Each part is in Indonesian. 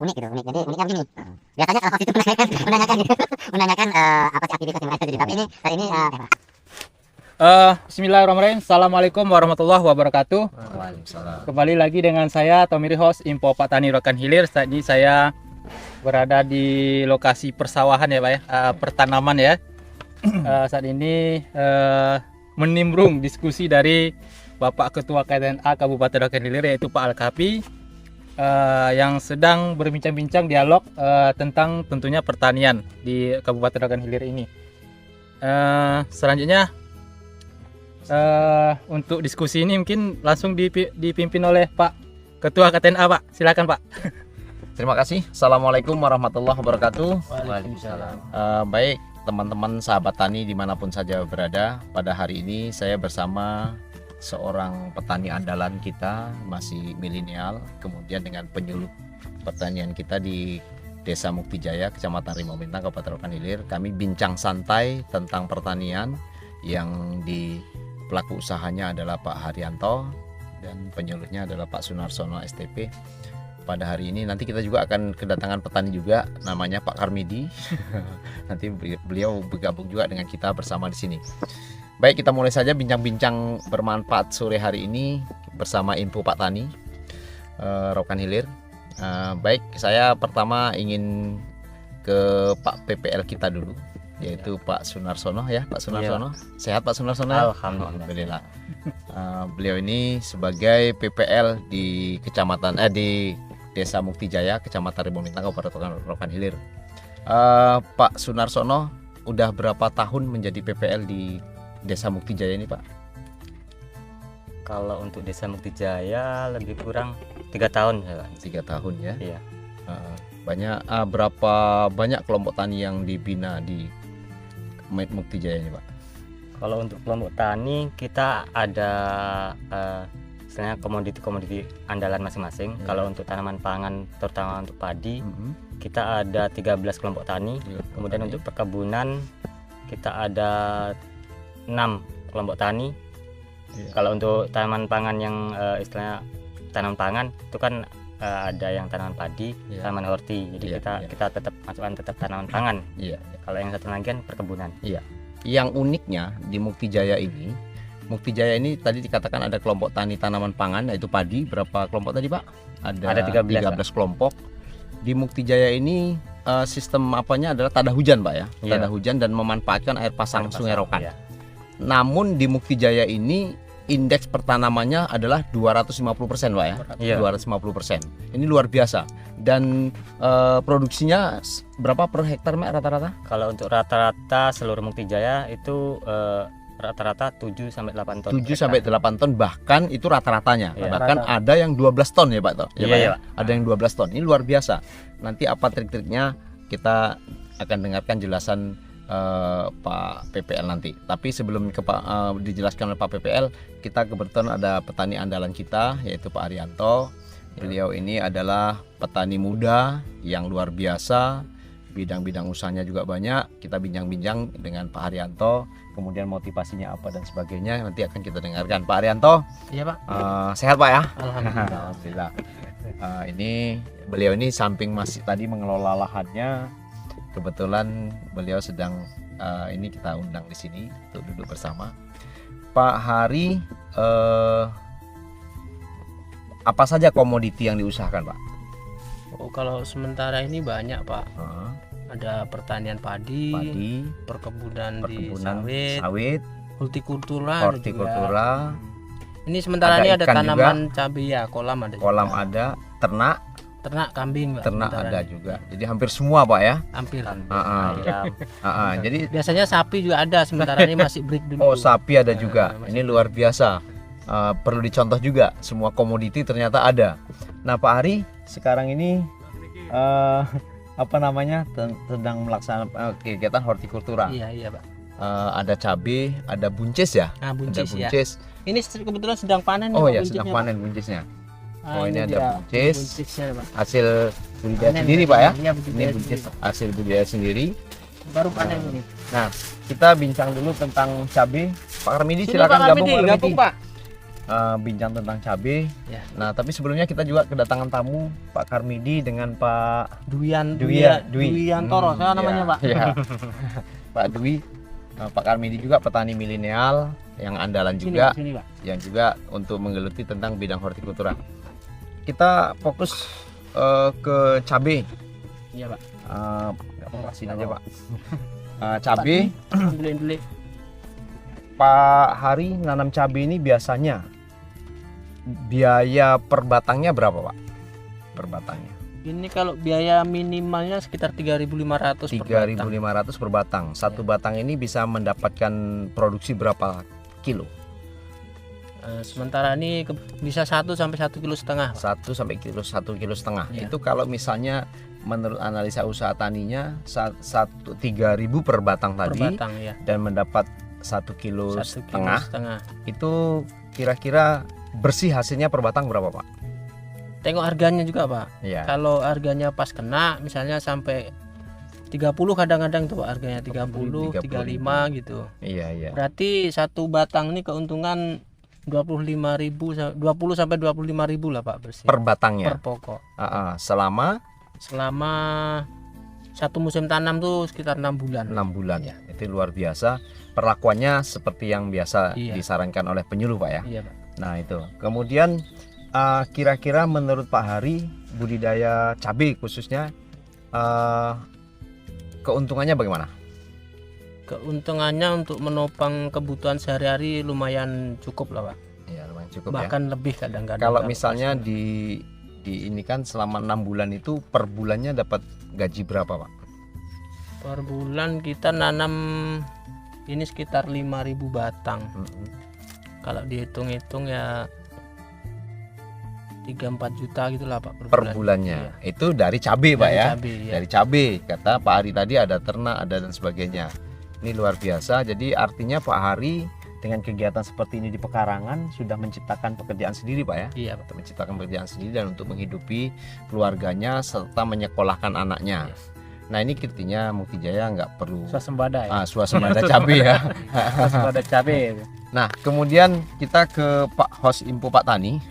unik gitu, unik. Jadi uniknya begini. Biasanya kalau itu menanyakan gitu, menanyakan apa sih aktivitas yang mereka jadi. Tapi ini kali ini Bismillahirrahmanirrahim. Assalamualaikum warahmatullahi wabarakatuh. Waalaikumsalam. Kembali lagi dengan saya Tomiri Host Info Petani Rokan Hilir. Saat ini saya berada di lokasi persawahan ya Pak ya, pertanaman ya. Saat ini menimbrung diskusi dari Bapak Ketua KTNA Kabupaten Rokan Hilir yaitu Pak Alkapi yang sedang berbincang-bincang dialog tentang tentunya pertanian di Kabupaten Rokan Hilir ini. Selanjutnya untuk diskusi ini mungkin langsung dipimpin oleh Pak Ketua KTNA Pak. Silakan Pak. Terima kasih. Assalamualaikum warahmatullahi wabarakatuh. Waalaikumsalam. Baik teman-teman sahabat tani dimanapun saja berada, pada hari ini saya bersama seorang petani andalan kita, masih milenial, kemudian dengan penyuluh pertanian kita di Desa Muktijaya, Kecamatan Rimau Bintang, Kabupaten Rokan Hilir. Kami bincang santai tentang pertanian yang di pelaku usahanya adalah Pak Haryanto dan penyuluhnya adalah Pak Sunarsono STP. Pada hari ini nanti kita juga akan kedatangan petani juga, namanya Pak Karmidi. Nanti beliau bergabung juga dengan kita bersama di sini. Baik, kita mulai saja bincang-bincang bermanfaat sore hari ini bersama Info Pak Tani Rokan Hilir. Baik, saya pertama ingin ke Pak PPL kita dulu, yaitu Pak Sunarsono ya. Pak Sunarsono, sehat Pak Sunarsono? Alhamdulillah. Beliau ini sebagai PPL di Kecamatan di Desa Muktijaya, Kecamatan Rimau Bintang, Kabupaten Rokan Hilir. Pak Sunarsono udah berapa tahun menjadi PPL di Desa Muktijaya ini Pak? Kalau untuk Desa Muktijaya lebih kurang 3 tahun ya Pak. 3 tahun ya. Iya. Berapa banyak kelompok tani yang dibina di Muktijaya ini Pak? Kalau untuk kelompok tani kita ada istilahnya komoditi-komoditi andalan masing-masing. Ya. Kalau untuk tanaman pangan terutama untuk padi kita ada 13 kelompok tani. Kemudian untuk perkebunan kita ada 6 kelompok tani. Ya. Kalau untuk tanaman pangan yang istilahnya tanaman pangan itu kan ada yang tanaman padi, Ya. tanaman horti. Jadi Ya, kita tetap masukkan tetap tanaman pangan. Iya. Kalau yang satu lagi kan perkebunan. Yang uniknya di Muktijaya ini tadi dikatakan ada kelompok tani tanaman pangan yaitu padi. Berapa kelompok tadi Pak? Ada 13 kelompok. Di Muktijaya ini sistem apanya adalah tada hujan Pak ya. Iya. Tada hujan dan memanfaatkan air pasang Sungai Rokan. Iya. Namun di Muktijaya ini indeks pertanamannya adalah 250% Pak ya. Iya. 250%. Ini luar biasa. Dan produksinya berapa per hektar Mak rata-rata? Kalau untuk rata-rata seluruh Muktijaya itu rata-rata 7 sampai 8 ton. 7 sampai 8 ton bahkan itu rata-ratanya. Iya. Bahkan ada yang 12 ton ya Pak toh. Ya, Iya, Pak, ya? iya, Pak. Ada yang 12 ton. Ini luar biasa. Nanti apa trik-triknya kita akan dengarkan jelasan Pak PPL nanti. Tapi sebelum dijelaskan oleh Pak PPL, kita kebetulan ada petani andalan kita yaitu Pak Haryanto. Beliau ini adalah petani muda yang luar biasa. Bidang-bidang usahanya juga banyak. Kita bincang-bincang dengan Pak Haryanto, kemudian motivasinya apa dan sebagainya nanti akan kita dengarkan. Pak Haryanto, Iya Pak. sehat Pak ya? Alhamdulillah. Ini beliau ini samping masih tadi mengelola lahannya, kebetulan beliau sedang ini kita undang di sini untuk duduk bersama. Pak Hari, apa saja komoditi yang diusahakan Pak? Oh, kalau sementara ini banyak Pak. Ada pertanian padi, perkebunan di sawit, hortikultura, ada juga. Ini sementara ini ada ikan tanaman cabai ya, kolam ada. Kolam juga. ada, ternak Kambing Pak. ternak sementara ada ini. juga. Jadi hampir semua Pak ya. Hampir. Jadi Biasanya sapi juga ada, sementara ini masih break dulu. sapi ada juga. masih Ini luar biasa. Perlu dicontoh juga, semua komoditi ternyata ada. Nah Pak Hari sekarang ini sedang melaksanakan kegiatan hortikultura. Iya Pak. Ada cabai, ada buncis ya. Nah, buncis, Ada buncis. ya. Ini kebetulan sedang panen. Oh Pak, ya, buncisnya, sedang Pak. panen buncisnya. Ah, ini ada dia, buncis. buncisnya, Pak. Hasil budidaya Panen, sendiri Pak ya. Iya, Ini budidaya buncis sendiri. hasil budidaya sendiri. Baru panen ini. Nah, kita bincang dulu tentang cabai. Pak Karmidi Sini, silakan Pak gabung Karmidi, Pak Karmidi. Pak. bincang tentang cabai. Ya. Nah, tapi sebelumnya kita juga kedatangan tamu Pak Karmidi dengan Pak Dwiantoro, saya namanya Pak. Ya. Pak Dwi, Pak Karmidi juga petani milenial yang andalan juga, Sini, Pak. yang juga untuk menggeluti tentang bidang hortikultura. Kita fokus ke cabai. Iya Pak. Nggak apa-apa, sini aja Pak. Cabai, Beli. Pak Hari nanam cabai ini biasanya biaya per batangnya berapa Pak? Per batangnya? Ini kalau biaya minimalnya sekitar 3.500 per batang. 3.500 per batang. Satu batang ini bisa mendapatkan produksi berapa kilo? Sementara ini bisa 1 sampai 1,5 kilo. 1 sampai 1,5 kilo. Iya. Itu kalau misalnya menurut analisa usaha taninya 3.000 per batang Per tadi batang ya. dan mendapat 1,5 kilo. 1,5 kilo. Itu kira-kira bersih hasilnya per batang berapa Pak? Tengok harganya juga Pak. Iya. Kalau harganya pas kena misalnya sampai 30 kadang-kadang tuh Pak, harganya 30, 35 gitu. Iya. Berarti satu batang ini keuntungan 20 sampai 25.000 lah Pak bersih. Per batangnya. Per pokok. Selama Satu musim tanam tuh sekitar 6 bulan. 6 bulan ya. Itu luar biasa. Perlakuannya seperti yang biasa Iya. disarankan oleh penyuluh Pak ya. Iya Pak. Nah itu. Kemudian kira-kira menurut Pak Hari budidaya cabai khususnya keuntungannya bagaimana? Keuntungannya untuk menopang kebutuhan sehari-hari lumayan cukup lah Pak. Ya lumayan cukup Bahkan lebih kadang-kadang. ya. Kalau misalnya di ini kan selama 6 bulan itu per bulannya dapat gaji berapa Pak? per bulan kita nanam ini sekitar 5.000 batang. Kalau dihitung-hitung ya 3-4 juta gitulah Pak Per bulan. bulannya. Iya. Itu dari cabai Pak Dari ya. cabai, iya. Dari cabai. Kata Pak Hari tadi ada ternak, ada dan sebagainya. Ini luar biasa. Jadi artinya Pak Hari dengan kegiatan seperti ini di pekarangan sudah menciptakan pekerjaan sendiri Pak ya. Iya Pak. Untuk menciptakan pekerjaan sendiri dan untuk menghidupi keluarganya serta menyekolahkan anaknya. Nah ini artinya Mukti Jaya nggak perlu Swasembada ya. swasembada cabai ya. Swasembada cabai. Nah kemudian kita ke Pak Host Info Pak Tani.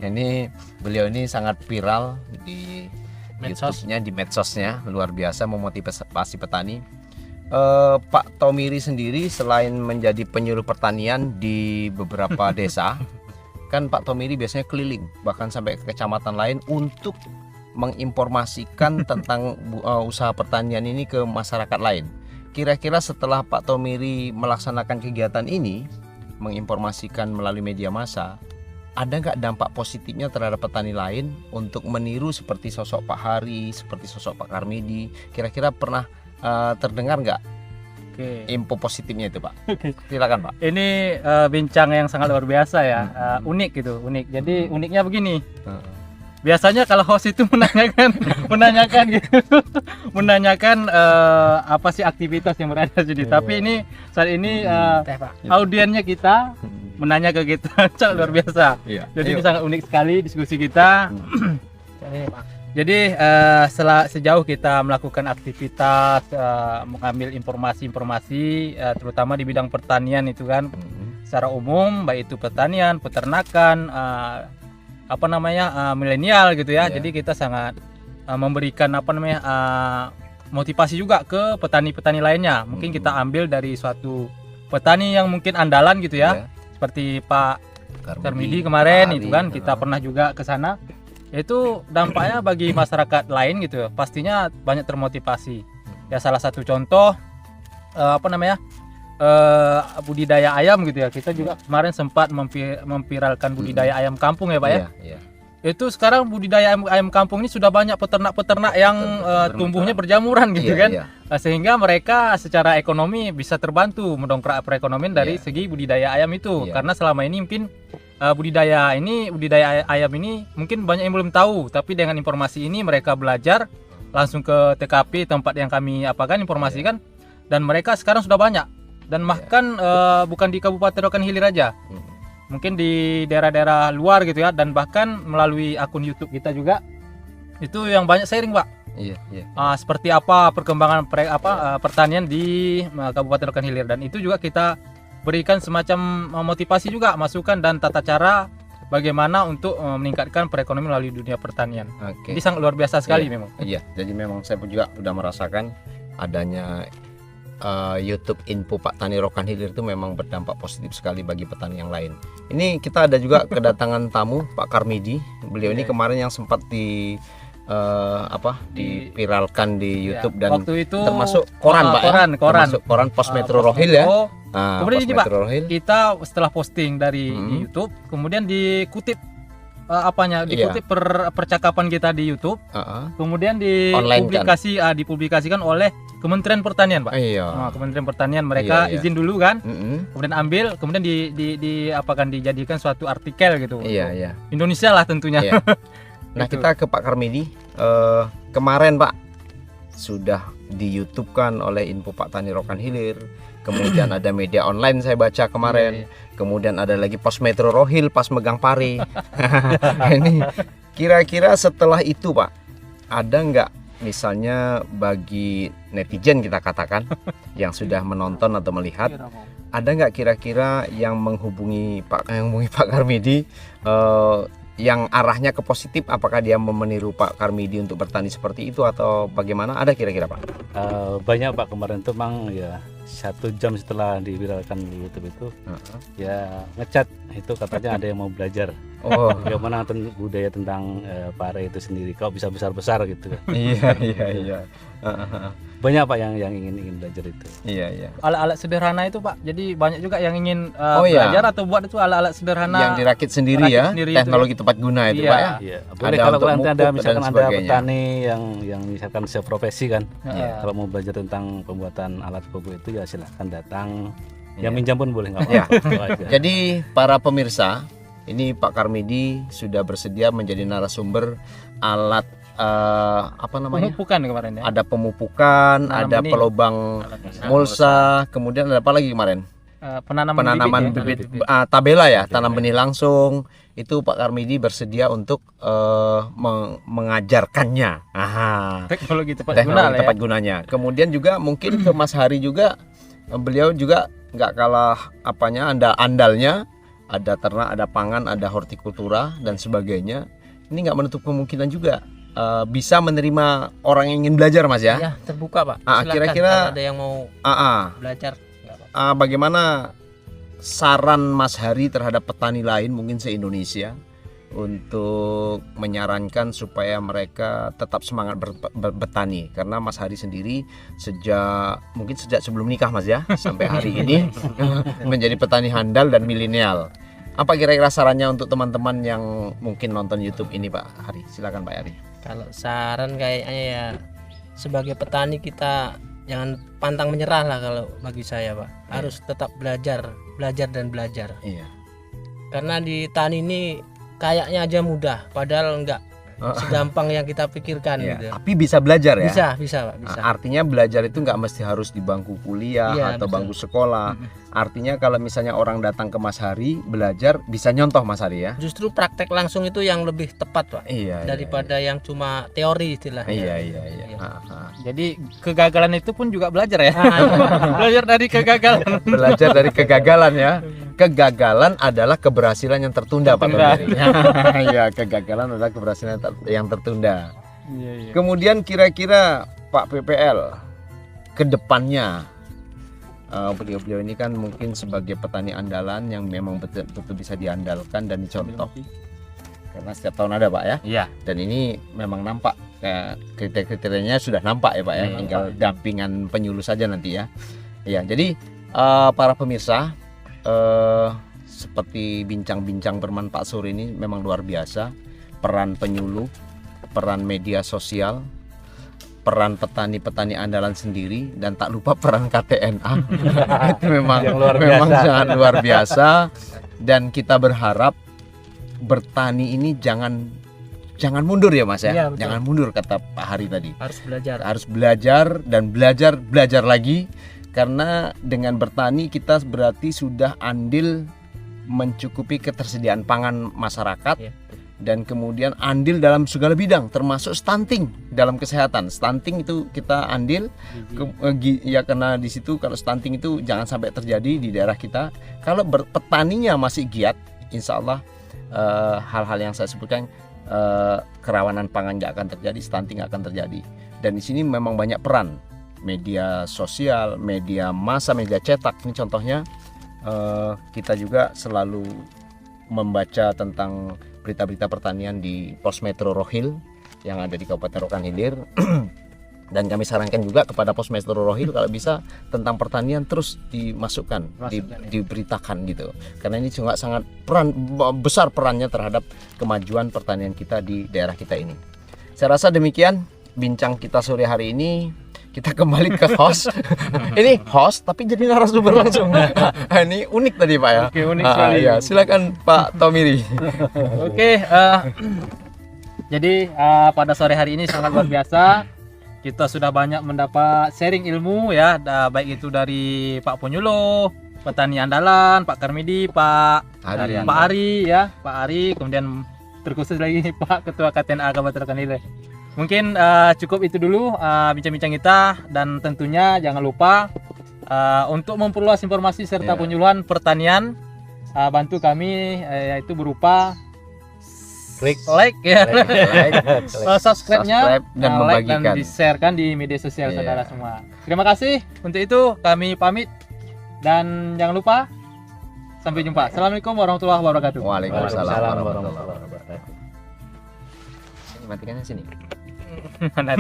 Ini beliau ini sangat viral di Medsos. YouTube-nya, di medsosnya, luar biasa memotivasi petani. Pak Tomiri sendiri selain menjadi penyuluh pertanian di beberapa desa, kan Pak Tomiri biasanya keliling bahkan sampai ke kecamatan lain untuk menginformasikan tentang usaha pertanian ini ke masyarakat lain. Kira-kira setelah Pak Tomiri melaksanakan kegiatan ini, menginformasikan melalui media massa, ada nggak dampak positifnya terhadap petani lain untuk meniru seperti sosok Pak Hari, seperti sosok Pak Karmidi? Kira-kira pernah terdengar nggak Oke. info positifnya itu Pak? Silakan Pak. Ini bincang yang sangat luar biasa ya. Unik gitu, unik. Jadi uniknya begini. Biasanya kalau host itu menanyakan menanyakan apa sih aktivitas yang berada di sini. Tapi ini saat ini Teh Pak. audiennya kita menanya ke kita, sangat luar biasa. Iya. Jadi ini sangat unik sekali diskusi kita. Jadi Pak. Jadi sejauh kita melakukan aktivitas, mengambil informasi-informasi, terutama di bidang pertanian itu kan, secara umum, baik itu pertanian, peternakan, milenial gitu ya. Iya. Jadi kita sangat memberikan motivasi juga ke petani-petani lainnya. Mungkin kita ambil dari suatu petani yang mungkin andalan gitu ya, seperti Pak Karmidi kemarin itu kan, kita pernah juga ke sana. Itu dampaknya bagi masyarakat lain gitu, pastinya banyak termotivasi. Ya salah satu contoh budidaya ayam gitu ya. Kita juga kemarin sempat memviralkan budidaya ayam kampung ya Pak ya. Iya. Itu sekarang budidaya ayam kampung ini sudah banyak peternak-peternak yang tumbuhnya berjamuran gitu kan. Iya. Sehingga mereka secara ekonomi bisa terbantu mendongkrak perekonomian dari Iya. segi budidaya ayam itu. Iya. Karena selama ini mungkin budidaya ayam ini mungkin banyak yang belum tahu, tapi dengan informasi ini mereka belajar langsung ke TKP tempat yang kami informasikan, dan mereka sekarang sudah banyak. Dan bahkan bukan di Kabupaten Rokan Hilir aja, mungkin di daerah-daerah luar gitu ya, dan bahkan melalui akun YouTube kita juga itu yang banyak sharing Pak. Iya. Seperti apa perkembangan pertanian di Kabupaten Rokan Hilir, dan itu juga kita berikan semacam motivasi juga, masukan dan tata cara bagaimana untuk meningkatkan perekonomian melalui dunia pertanian. Oke. Jadi sangat luar biasa sekali memang. Iya, jadi memang saya pun juga udah merasakan adanya YouTube Info Pak Tani Rokan Hilir itu memang berdampak positif sekali bagi petani yang lain. Ini kita ada juga kedatangan tamu Pak Karmidi. Beliau ini kemarin yang sempat dipiralkan di YouTube dan waktu itu termasuk koran Pak termasuk koran Pos Metro Rohil ya. Kemudian ini Pak, Rohil. kita setelah posting dari YouTube, kemudian dikutip dikutip percakapan kita di YouTube, kemudian dipublikasikan oleh Kementerian Pertanian, Pak. Iya. Kementerian Pertanian mereka izin dulu kan, kemudian ambil, kemudian dijadikan suatu artikel gitu. Iya. Indonesia lah tentunya. Iya. Nah kita ke Pak Karmidi, kemarin Pak sudah di YouTube kan oleh Info Pak Tani Rokan Hilir, kemudian ada media online saya baca kemarin, kemudian ada lagi Pos Metro Rohil pas megang pari. Ini kira-kira setelah itu Pak, ada nggak misalnya bagi netizen kita katakan yang sudah menonton atau melihat, ada nggak kira-kira yang menghubungi Pak Karmidi yang arahnya ke positif, apakah dia meniru Pak Karmidi untuk bertani seperti itu atau bagaimana? Ada kira-kira Pak? Banyak Pak, kemarin tuh Mang ya 1 jam setelah diviralkan di YouTube itu ya ngechat itu katanya ada yang mau belajar bagaimana budaya tentang pare itu sendiri, kok bisa besar-besar gitu. Iya. Banyak Pak yang ingin belajar itu. Iya. Alat-alat sederhana itu Pak, jadi banyak juga yang ingin belajar atau buat itu alat-alat sederhana yang dirakit sendiri teknologi tepat guna itu Pak ya. Iya. Boleh kalau nanti ada misalkan ada petani yang misalkan seprofesi kan, kalau mau belajar tentang pembuatan alat pupuk itu ya silahkan datang. Yang minjam pun boleh, nggak apa-apa. Jadi para pemirsa, ini Pak Karmidi sudah bersedia menjadi narasumber alat pemupukan kemarin ya. Ada pemupukan, ada pelobang mulsa, kemudian ada apa lagi kemarin? Penanaman bibit tabela ya, tanam benih langsung. Itu Pak Karmidi bersedia untuk mengajarkannya. Teknologi tepat gunanya. Kemudian juga mungkin ke Mas Hari juga, beliau juga nggak kalah andalnya. Ada ternak, ada pangan, ada hortikultura dan sebagainya. Ini nggak menutup kemungkinan juga bisa menerima orang yang ingin belajar Mas ya? Ya, terbuka Pak. Kira-kira ada yang mau belajar. Bagaimana saran Mas Hari terhadap petani lain mungkin se-Indonesia untuk menyarankan supaya mereka tetap semangat bertani? Karena Mas Hari sendiri sejak sebelum nikah Mas ya sampai hari ini menjadi petani handal dan milenial. Apa kira-kira sarannya untuk teman-teman yang mungkin nonton YouTube ini Pak Hari? Silakan Pak Hari. Kalau saran kayaknya ya sebagai petani kita jangan pantang menyerah lah kalau bagi saya Pak. Harus tetap belajar dan belajar. Iya. Karena di tani ini kayaknya aja mudah, padahal enggak segampang yang kita pikirkan gitu. Tapi bisa belajar ya? Bisa Pak, bisa. Artinya belajar itu nggak mesti harus di bangku kuliah atau bangku sekolah. Artinya kalau misalnya orang datang ke Mas Hari belajar, bisa nyontoh Mas Hari ya? Justru praktek langsung itu yang lebih tepat Pak, daripada yang cuma teori istilahnya. Iya. Jadi kegagalan itu pun juga belajar ya. Belajar dari kegagalan. Belajar dari kegagalan ya. Kegagalan adalah keberhasilan yang tertunda Pak Tomiri. Iya, kegagalan adalah keberhasilan yang tertunda. Iya. Kemudian kira-kira Pak PPL ke depannya, beliau ini kan mungkin sebagai petani andalan yang memang betul-betul bisa diandalkan dan dicontoh. Karena setiap tahun ada Pak ya. Iya. Dan ini memang nampak kriteria-kriterianya sudah nampak ya Pak ya. Tinggal dampingan penyuluh saja nanti ya. Ya, jadi para pemirsa, seperti bincang-bincang bermanfaat sore ini memang luar biasa. Peran penyuluh, peran media sosial, peran petani-petani andalan sendiri, dan tak lupa peran KTNA. Itu memang sangat luar biasa. Dan kita berharap bertani ini jangan mundur ya Mas ya. Jangan mundur kata Pak Hari tadi. Harus belajar dan belajar lagi. Karena dengan bertani kita berarti sudah andil mencukupi ketersediaan pangan masyarakat dan kemudian andil dalam segala bidang termasuk stunting dalam kesehatan. Stunting itu kita andil ya, karena di situ kalau stunting itu jangan sampai terjadi di daerah kita. Kalau petaninya masih giat, insya Allah hal-hal yang saya sebutkan, kerawanan pangan nggak akan terjadi, stunting nggak akan terjadi. Dan di sini memang banyak peran media sosial, media massa, media cetak. Ini contohnya kita juga selalu membaca tentang berita-berita pertanian di Pos Metro Rohil yang ada di Kabupaten Rokan Hilir. Dan kami sarankan juga kepada Pos Metro Rohil kalau bisa tentang pertanian terus dimasukkan, diberitakan gitu. Karena ini juga sangat besar perannya terhadap kemajuan pertanian kita di daerah kita ini. Saya rasa demikian bincang kita sore hari ini. Kita kembali ke host. Ini host tapi jadi narasumber langsung. Ini unik tadi Pak ya. Oke, unik sekali. Ya, silakan Pak Tomiri. Oke, jadi pada sore hari ini sangat luar biasa. Kita sudah banyak mendapat sharing ilmu ya, baik itu dari Pak Ponyulo, petani andalan, Pak Karmidi, Pak Ari ya, Pak Ari, kemudian terkhusus lagi Pak Ketua KTNA Kabupaten Rokan Hilir. Mungkin cukup itu dulu bincang-bincang kita, dan tentunya jangan lupa untuk memperluas informasi serta penyuluhan pertanian, bantu kami yaitu berupa like ya, subscribe-nya, dan like membagikan dan di-sharekan di media sosial saudara semua. Terima kasih. Untuk itu kami pamit dan jangan lupa sampai jumpa. Assalamualaikum warahmatullahi wabarakatuh. Waalaikumsalam warahmatullahi wabarakatuh. Matikannya sini. Mana